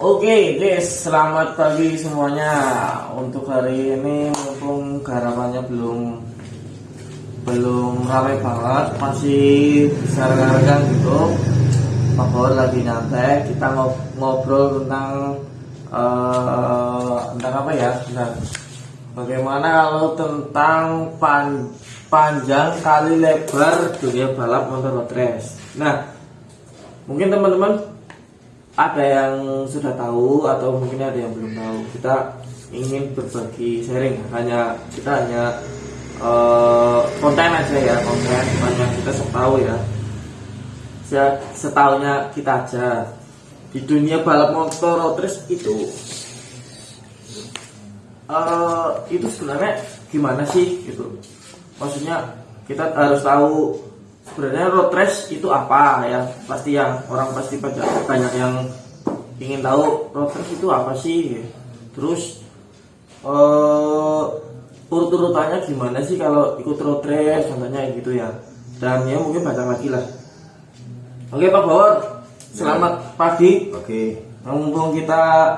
Oke guys, selamat pagi semuanya. Untuk hari ini mumpung garapannya belum ramai banget, masih bisa rekan-rekan gitu. Pak Bor lagi nyantai, kita ngobrol tentang apa ya? Bagaimana kalau tentang panjang kali lebar dunia balap motor road race. Nah, mungkin teman-teman ada yang sudah tahu atau mungkin ada yang belum tahu. Kita ingin berbagi sharing, kita hanya konten aja ya, konten banyak kita tahu ya. Setahunya kita aja di dunia balap motor road race itu sebenarnya gimana sih gitu. Maksudnya kita harus tahu sebenarnya road race itu apa ya. Pasti orang banyak yang ingin tahu road race itu apa sih. Terus urut-urutannya gimana sih kalau ikut road race contohnya gitu ya. Dan ya mungkin banyak lagi lah. Oke Pak Bawor, selamat pagi. Oke. Mumpung kita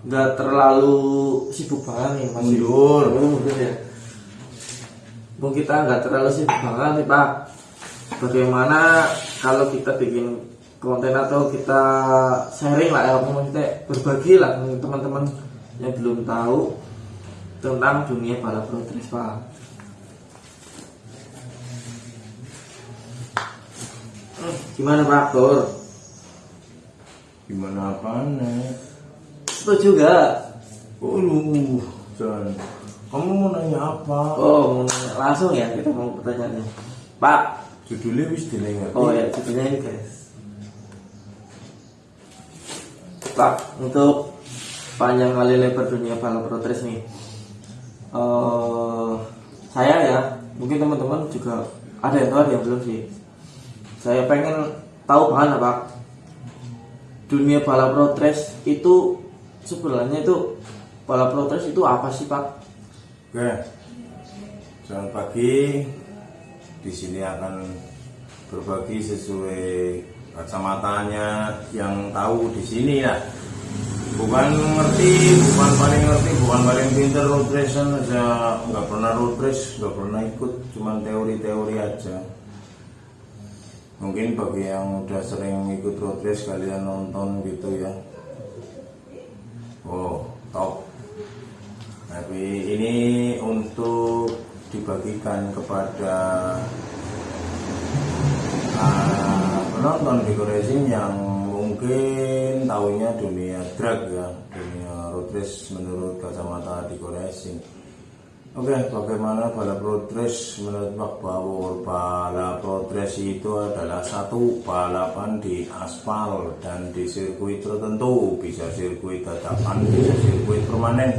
nggak terlalu sibuk banget nih, masih mundur ya. Mumpung kita nggak terlalu sibuk banget nih Pak. Bagaimana kalau kita bikin konten atau kita sharing lah ya, maksudnya berbagi lah dengan teman-teman yang belum tahu tentang dunia balap road race Pak. Gimana Pak Bor? Gimana apanya? Setuju gak? Jangan. Kamu mau nanya apa? Oh, mau nanya langsung ya, kita mau pertanyaannya Pak. Judulnya wis didengar. Oh ya, judulnya ini guys. Pak, untuk panjang kali lebar dunia balap road race nih, saya ya, mungkin teman-teman juga ada yang tahu, ada yang belum sih. Saya pengen tahu banget Pak, dunia balap road race itu sebenarnya itu balap road race itu apa sih Pak? Oke. Selamat pagi. Di sini akan berbagi sesuai kacamatanya yang tahu di sini ya. Bukan paling ngerti, bukan paling pinter road race aja, nggak pernah road race, nggak pernah ikut, cuman teori-teori aja. Mungkin bagi yang udah sering ikut road race kalian nonton gitu ya. Oh, top. Tapi ini untuk dibagikan kepada penonton Diko Racing yang mungkin tahunya dunia drag ya, dunia road race menurut kacamata Diko Racing. Oke, bagaimana balap road race menurut Pak Bawor? Balap road race itu adalah satu balapan di aspal dan di sirkuit tertentu, bisa sirkuit dadakan, bisa sirkuit permanen.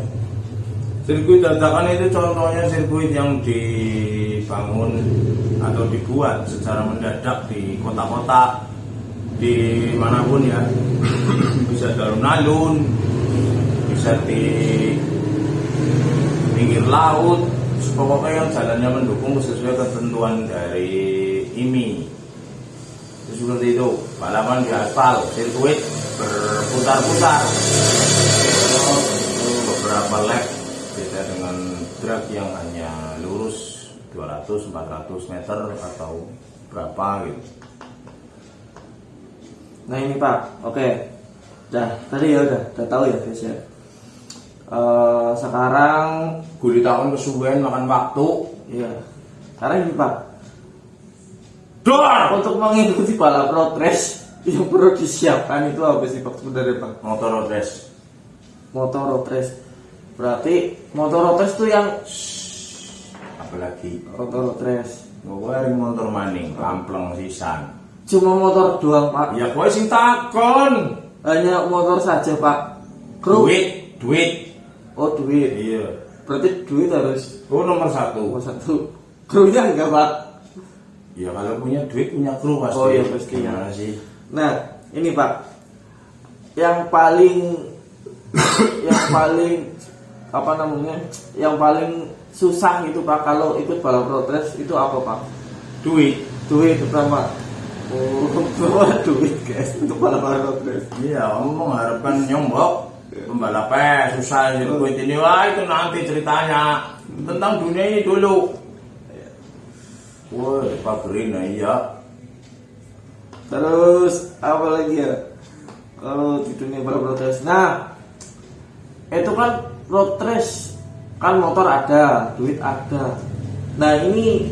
Sirkuit dadakan itu contohnya sirkuit yang dibangun atau dibuat secara mendadak di kota-kota, di manapun ya. Bisa di alun-alun, bisa di pinggir laut, pokoknya yang jalannya mendukung sesuai ketentuan dari IMI. Itu seperti itu, balapan di aspal, sirkuit berputar-putar, beberapa lap, beda dengan drag yang hanya lurus 200-400 meter atau berapa gitu. Nah ini Pak, oke, tadi ya udah tahu ya guys ya. Sekarang gue tahun kesuwen makan waktu. iya. Sekarang ini Pak, untuk mengikuti balap road race yang perlu disiapkan itu apa sih Pak sebenarnya Pak? Motor road race. Motor road race. Berarti motor road race itu yang Apalagi motor road race. gue motor maning, lampleng sisan. Cuma motor doang Pak. Ya gue sing takon. Hanya motor saja Pak. Duit. Oh duit. Iya. Berarti duit harus Nomor satu. nomor satu. Krunya enggak Pak? Ya kalau punya duit punya kru pasti. Oh iya pasti ya. Gimana sih? Nah ini Pak, yang paling apa namanya? Yang paling susah itu Pak kalau ikut balap road race itu apa Pak? Duit. Duit pertama. Oh, duit guys untuk balapan road race. Iya, kamu mengharapkan nyombok pembalapnya susah sirkuit ini. Wah, itu nanti ceritanya tentang dunia ini dulu. Wah, Pak Green, iya. Terus apa lagi ya? Kalau di dunia balap road race, nah itu kan road race kan motor ada, duit ada. Nah ini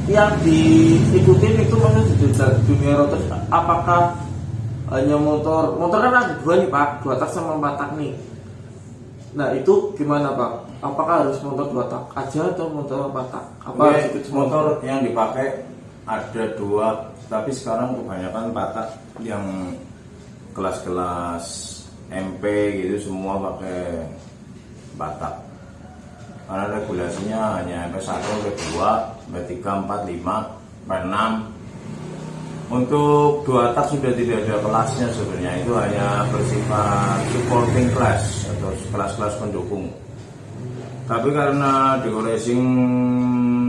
yang diikutin itu maksudnya di dunia road race apakah hanya motor kan ada dua nih Pak, 2 tak sama 4 tak nih. Nah itu gimana Pak? Apakah harus motor 2 tak aja atau motor 4 tak? Apa harus ikut semua? Motor yang dipakai ada 2, tapi sekarang kebanyakan 4 tak yang kelas-kelas MP gitu semua pakai 4 tak. Karena regulasinya hanya MP1, MP2, MP3, 4, 5, MP6. Untuk 2 tak sudah tidak ada kelasnya sebenarnya, itu hanya bersifat supporting class atau kelas-kelas pendukung. Tapi karena Deko Racing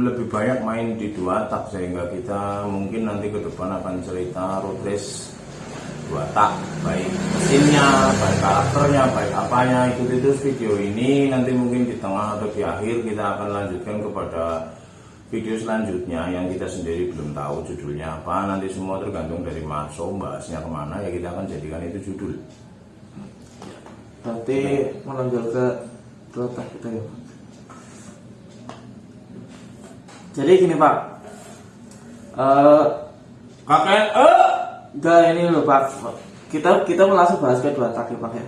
lebih banyak main di 2 tak sehingga kita mungkin nanti ke depan akan cerita road race 2 tak, baik mesinnya, baik karakternya, baik apanya. Ikuti terus video ini, nanti mungkin di tengah atau di akhir kita akan lanjutkan kepada video selanjutnya yang kita sendiri belum tahu judulnya apa. Nanti semua tergantung dari Marso bahasnya kemana, ya kita akan jadikan itu judul. Nanti menonjol ke tak kita ya. Jadi gini Pak, Kakek, enggak ini loh Pak, kita langsung bahas ke 2 tak ya Pak ya.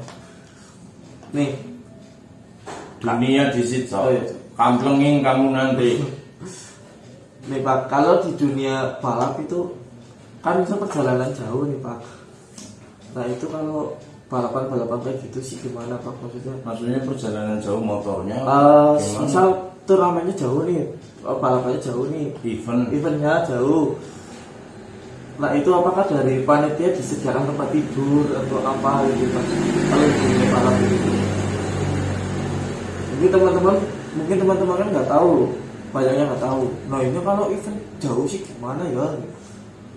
Nih dunia disit Oh, iya. kamplenging kamu nanti. Nih Pak, kalau di dunia balap itu kan bisa perjalanan jauh nih Pak. Nah itu kalau balapan kayak gitu sih gimana Pak maksudnya? Maksudnya perjalanan jauh motornya Misal turnamennya jauh nih, balapannya jauh nih, eventnya jauh. Nah itu apakah dari panitia disediakan tempat tidur atau apa gitu Pak? Kalau di dunia balap itu, mungkin teman-teman kan nggak tahu, banyaknya nggak tahu. Nah ini kalau event jauh sih gimana ya?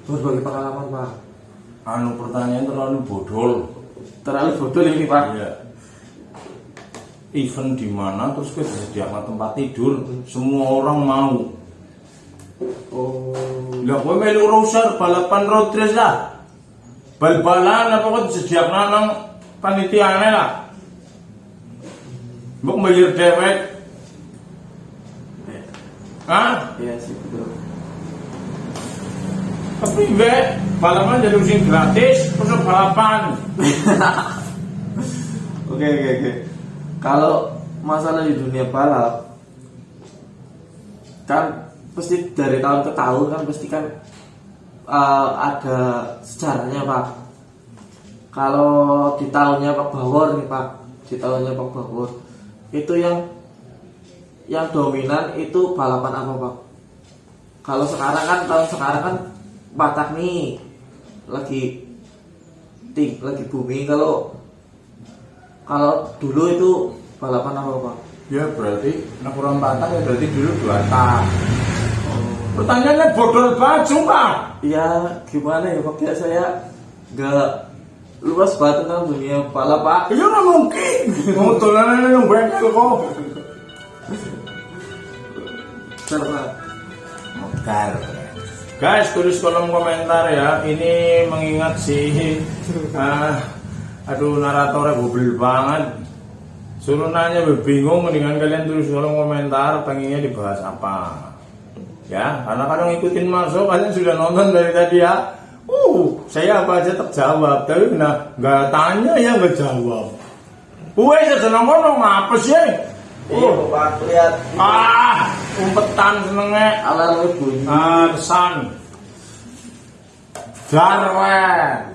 Berbagi pengalaman Pak. Pertanyaan terlalu bodol. Terlalu bodoh ini Pak. Iya. Event di mana terus kita disediakan tempat tidur, semua orang mau. Oh. Lah kowe melu rusak balapan road race lah. Bal-balan apa kok disediakan nang panitiane lah. Mbok bayar dewek. Hah? Iya sih betul. Tapi mbak, balapan jadi usin gratis, terus balapan. Oke. Kalau masalah di dunia balap, kan pasti dari tahun ke tahun kan pasti kan ada sejarahnya Pak. Kalau di tahunnya Pak Bawor nih Pak, di tahunnya Pak Bawor itu yang dominan itu balapan apa Pak? Kalau tahun sekarang kan Batak nih lagi booming. Kalau dulu itu balapan apa Pak? Ya berarti nak kurang patah ya berarti dulu 2 tak. Pertanyaannya bodol banget sumpah. Ya gimana ya Pak, ya saya nggak luas banget tentang dunia balap Pak. Ya nggak mungkin. Mau dolanan yang bengkel kok. Serba. Mekar. Guys, tulis kolom komentar ya. Ini mengingat si naratornya bobel banget. Suruh nanya bingung, mendingan kalian tulis kolom komentar pengennya dibahas apa. Ya, karena kadang ngikutin masuk kalian sudah nonton dari tadi ya. Saya apa aja terjawab, tapi nggak tanya ya nggak jawab. Seneng ngomong apa sih? Iya Pak, lihat. Umpetan senengnya. Alarmnya bunyi. Kesan. Jarwen.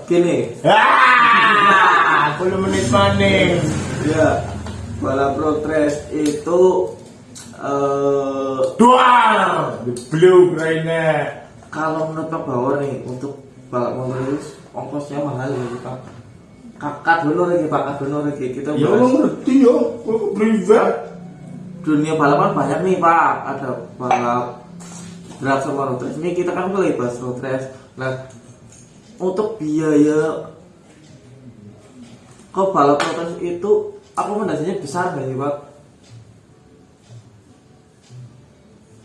Gini. 10 menit maning. Ya, balap road race itu Duar. The blue greennya. kalau menurut Pak Bawor nih untuk balap motor itu ongkosnya mahal ya Pak. Kakak dulu lagi kita Ya bahas. lo ngerti ya, aku privat. Dunia balapan banyak nih Pak. Ada balap drag sama road race. Ini kita kan mulai bahas road race. Nah, untuk biaya ke balap road race itu akomodasinya besar nggak sih Pak?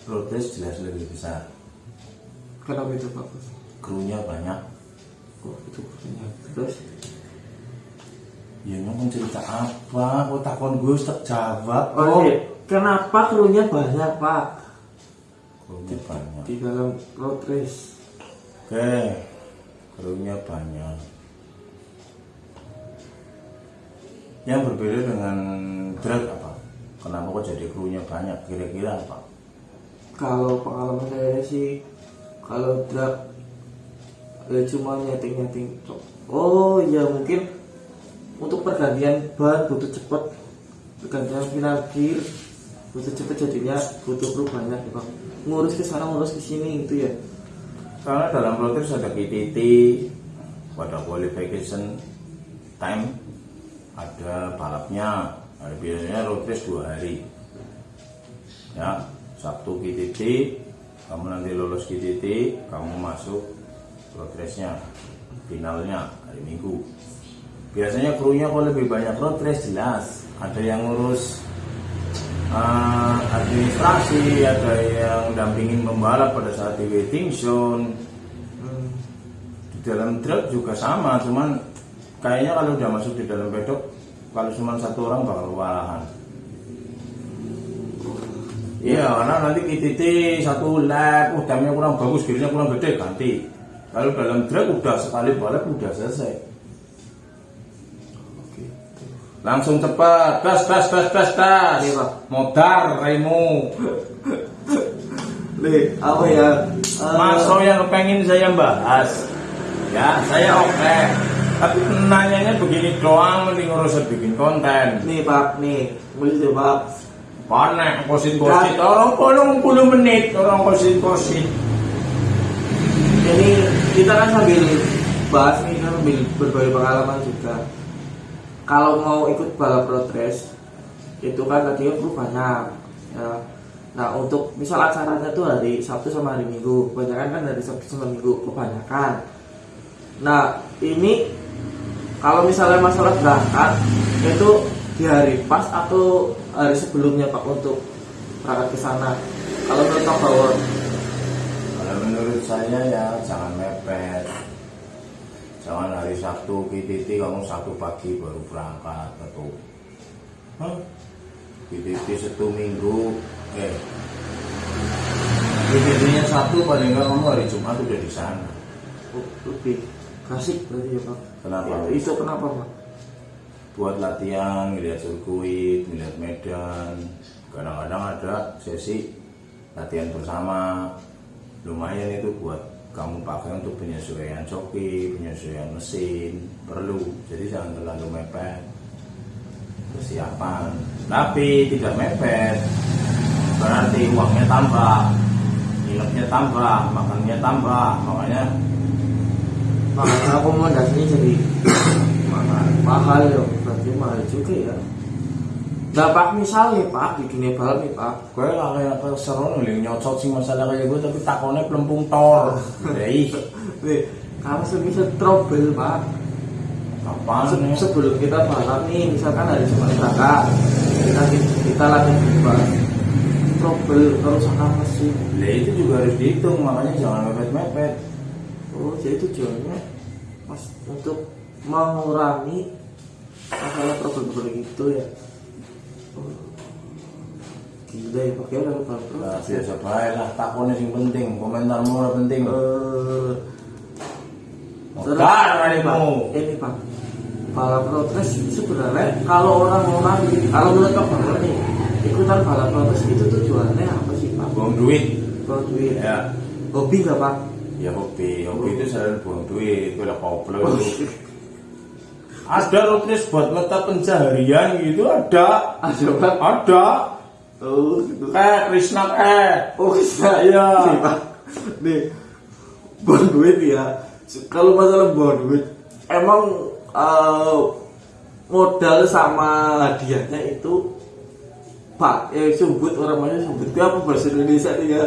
Road race jelas lebih besar. Kenapa itu Pak? Krunya banyak. Oh itu banyak. Terus? Ya ngomong cerita apa? Kok takon gue tak jawab. Oh iya. Kenapa krunya banyak Pak? Krunya banyak. Di dalam road race. Oke, krunya banyak. Yang berbeda dengan drag apa? Kenapa kok jadi krunya banyak? Kira-kira apa? Kalau pengalaman saya sih, kalau drag cuma nyeting. Oh ya mungkin untuk pergantian ban butuh cepet, pergantian final gear butuh cepet, jadinya butuh kru banyak ya Pak. Ngurus ke sana ngurus ke sini gitu ya. Karena dalam road race ada KTT, pada qualification time, ada balapnya, ada biasanya road race 2 hari. Ya, Sabtu KTT, kamu nanti lolos KTT, kamu masuk road race-nya, finalnya hari Minggu. Biasanya krunya kalau lebih banyak road race jelas, ada yang ngurus administrasi, ada yang dampingin pembalap pada saat di waiting zone. Di dalam truk juga sama, cuman kayaknya kalau udah masuk di dalam pedok, kalau cuma satu orang bakal kewalahan. Iya, karena nanti KTT satu lap, damnya kurang bagus, gearnya kurang gede, ganti. Kalau dalam truk udah sekali balap udah selesai. Langsung cepat, gas. Iya, Pak. Modar remu. Nih, apa ya? Masuk yang pengen saya bahas. Ya, saya oke. Tapi nanyanya begini doang, mending urusan bikin konten. Nih Pak, nih, mulai deh Pak. Panek, kosin-kosin. Orang 10 menit, orang kosin-kosin. Ini kita kan sambil bahas nih, kan sambil berbagi pengalaman juga. Kalau mau ikut balap road race itu kan tadinya kru banyak ya. Nah untuk misal acaranya tuh hari Sabtu sama hari Minggu, kebanyakan kan dari Sabtu sama Minggu kebanyakan. Nah ini kalau misalnya masalah berangkat itu di hari pas atau hari sebelumnya Pak untuk berangkat ke sana. Kalau menurut Pak Bawon? Kalau menurut saya ya jangan mepet. Jangan hari Sabtu KTT kamu Sabtu pagi baru berangkat atau KTT 1 minggu KTT-nya Sabtu paling enggak kamu hari Jumat udah di sana. Oh, lebih klasik berarti ya Pak. Kenapa? Itu kenapa Pak? Buat latihan, ngeliat sirkuit, ngeliat medan. Kadang-kadang ada sesi latihan bersama. Lumayan itu buat kamu pakai untuk penyesuaian joki, penyesuaian mesin, perlu. Jadi jangan terlalu mepet persiapan. Tapi tidak mepet berarti uangnya tambah, nginepnya tambah, makannya tambah. Makanya akomodasinya jadi mahal ya, berarti mahal juga ya. Nah Pak, misalnya Pak bikinnya balap nih Pak, gue lah kayak keseron nih nyocok sih masalah kayak gue, tapi takonnya pelempung tor. Nih, kalau semisal trouble Pak, apaan nih? sebelum kita balap nih, misalkan hari Jumat berangkat, kita latihan bebas, trouble kerusakan mesin. Lah itu juga harus dihitung, makanya jangan mepet-mepet. Oh jadi tujuannya mas untuk mengurangi masalah trouble gitu ya. Gila ya pakai udah lupa. Nah, biasa baik lah, takonnya yang penting, komentarmu ora penting. Modar adikmu. Ini Pak, balap road race sebenarnya kalau orang-orang kalau menurut Pak nih ikutan balap road race itu tujuannya apa sih Pak? Buang duit. Buang duit. Ya. Hobi nggak Pak? Ya hobi itu selalu buang duit, itu udah koplo itu. Ada road race buat mata pencaharian gitu ada. Ada Pak? Ada. Oh, gitu. Krishna Oh, bisa ya. Nih, Pak. Nih, buang duit ya. Kalau masalah buang duit, emang modal sama hadiahnya itu Pak, sumbut orang mana sumbut itu apa bahasa Indonesia nih ya?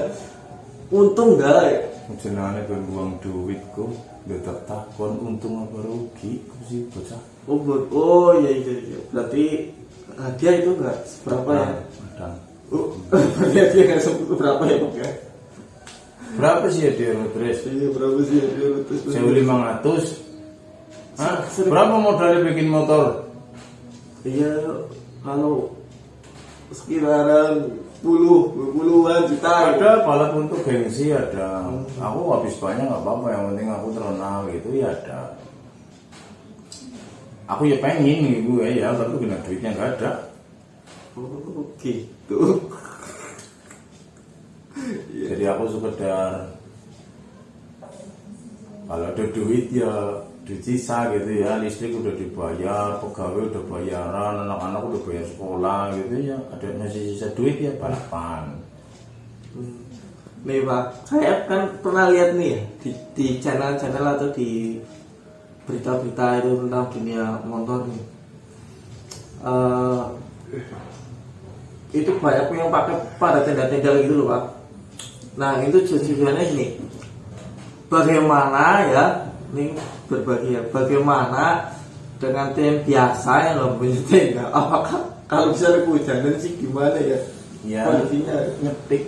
untung enggak ya? Jenenge ben buang duitku, ndak takon untung apa rugi, ku sih bocah. Oh iya iya. Berarti hadiah itu enggak seberapa ya? Ada. Berarti hadiah enggak seberapa ya Pak ya? Berapa sih ya dia Rodres? Iya berapa sih hadiah terus? 1.500. Hah? Berapa modalnya bikin motor? Iya kalau sekitaran 20-an juta. Ada balap untuk gengsi ada. Aku habis banyak nggak apa-apa, yang penting aku terkenal gitu ya ada. Aku ya pengen gitu ya, tapi kena duitnya nggak ada. Oh gitu. Jadi aku sekedar kalau ada duit ya duit sisa gitu ya, listrik udah dibayar, pegawai udah bayaran, anak-anak udah bayar sekolah gitu ya, ada masih sisa duit ya balapan. Nih Pak, saya kan pernah lihat nih ya di channel-channel atau di berita-berita itu tentang dunia motor nih. Itu banyak yang pakai pada tenda-tenda gitu loh Pak. Nah itu tujuannya ini, bagaimana ya, ini berbagi ya, bagaimana dengan tim biasa yang nggak punya tenda, apakah kalau bisa ada kehujanan sih gimana ya? Ya Kondisinya nyetik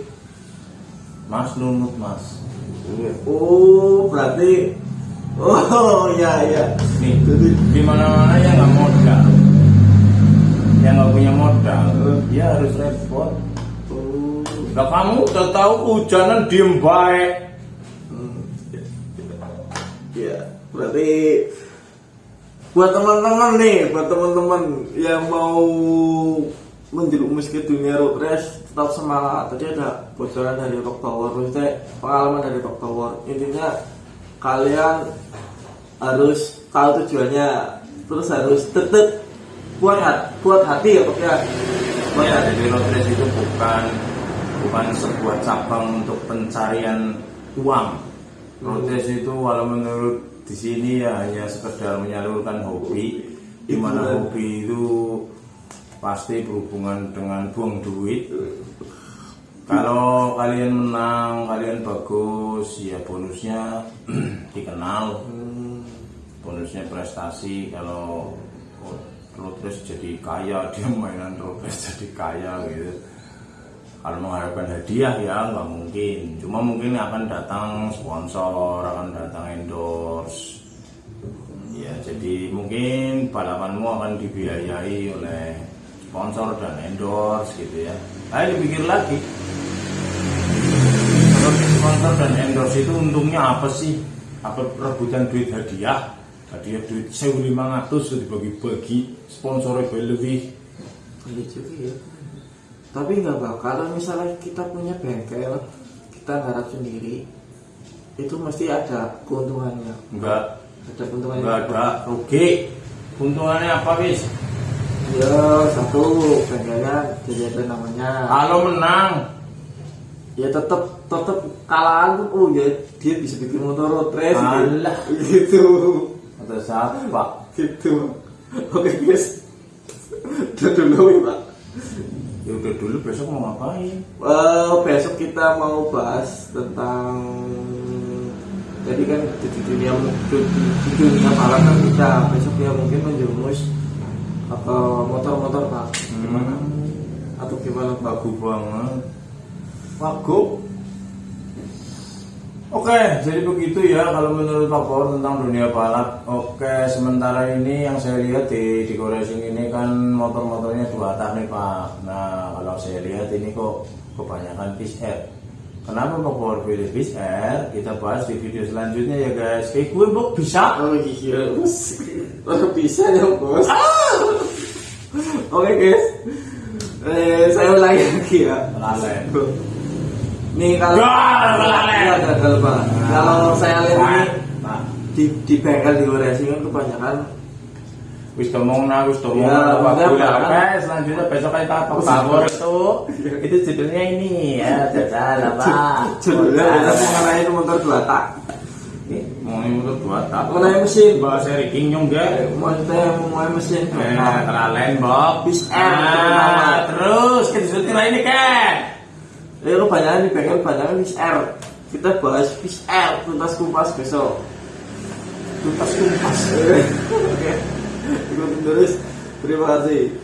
mas nunut mas. oh berarti oh ya ya Nih jadi di mana-mana yang nggak modal, yang nggak punya modal, dia harus repot. oh, Nah kamu udah tahu hujanan diem baik. ya berarti buat teman-teman yang mau menjerumus ke dunia road race tetap semangat. Tadi ada bocoran dari Rock Tower, maksudnya pengalaman dari Rock Tower. Intinya kalian harus tahu tujuannya, terus harus tetap buat hati ya Pak ya. Ya, jadi road race itu bukan sebuah cabang untuk pencarian uang. Road race itu walau menurut di sini ya hanya sekedar menyalurkan hobi, di mana hobi itu pasti berhubungan dengan buang duit. Kalau kalian menang, kalian bagus, ya bonusnya dikenal, bonusnya prestasi. Kalau road race jadi kaya, dia mainan road race jadi kaya gitu. Kalau mengharapkan hadiah ya nggak mungkin, cuma mungkin akan datang sponsor, akan datang endorse. Ya jadi mungkin balapanmu akan dibiayai oleh sponsor dan endorse gitu ya. Ayo dipikir lagi, kalau sponsor dan endorse itu untungnya apa sih? Apa rebutan duit hadiah duit 1.500 dibagi-bagi, sponsornya lebih. Iya juga ya. Tapi nggak Pak, kalau misalnya kita punya bengkel, kita garap sendiri, itu mesti ada keuntungannya. Enggak Ada keuntungannya. Enggak ada, rugi. Untungannya apa bis? Ya satu bengkelnya jadi ada namanya. Kalau menang, Ya tetap kalahan pun, oh ya dia bisa bikin motor road race. Alah. Gitu. atau siapa? Gitu. Oke guys, udah dulu ya Pak. Ya udah dulu, besok mau ngapain? Besok kita mau bahas tentang, jadi kan di dunia balap kan kita besok ya mungkin menjerumus atau motor-motor Pak. Gimana? Atau gimana Pak? Bagus banget. Bagus. Oke, jadi begitu ya kalau menurut Pak Bor tentang dunia balap. Oke, sementara ini yang saya lihat di Go Racing ini kan motor-motornya 2 tak nih Pak. Nah, kalau saya lihat ini kok kebanyakan Fish Air. Kenapa Pak Bor pilih Fish Air? Kita bahas di video selanjutnya ya guys. Gue Bok bisa? Oh iya, bos. Bisa ya bos. Oke guys, saya ulangi lagi ya. Lalen. Nih kalau gagal Pak. Kalau saya lihat ini di bengkel di racing kan kebanyakan Wis ngomong Ya, bagus udah, Oke, selanjutnya besok kita Pak Bor itu judulnya ini ya, jajal Pak. judulnya mengenai motor 2 tak. Mau motor 2 tak. Mengenai mesin. Bahasa Riking nyong ga. Maksudnya mengenai mesin. Teralen Bob. Fish Air. Terus kita ini kan. Kebanyakan di bengkel kebanyakan Fish Air. kita bahas PCR tuntas kumpas besok. Tuntas kumpas. Oke, ikutin terus. Terima kasih.